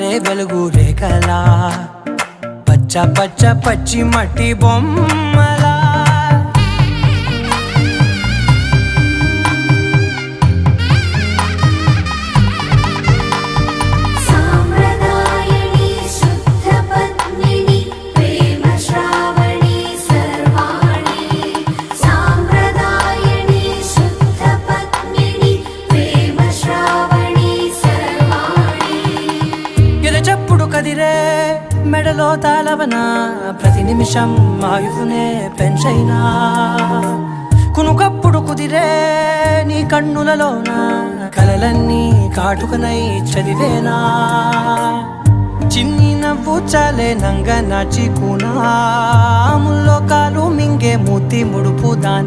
జారే వెలుగు రేఖలా పచ్చ పచ్చ పచ్చి మట్టి బొమ్మలా చెప్పుడు కదిరే మెడలో తాళవన ప్రతి నిమిషం ఆయుధునే పెంచైనా కునుకప్పుడు కుదిరే నీ కన్నులలోన కలలన్నీ కాటుకనై చదివేనా చిన్ని నవ్వు చాలే నంగ నాచి కూనా ముల్లో కాలు మింగే మూతి ముడుపు దాని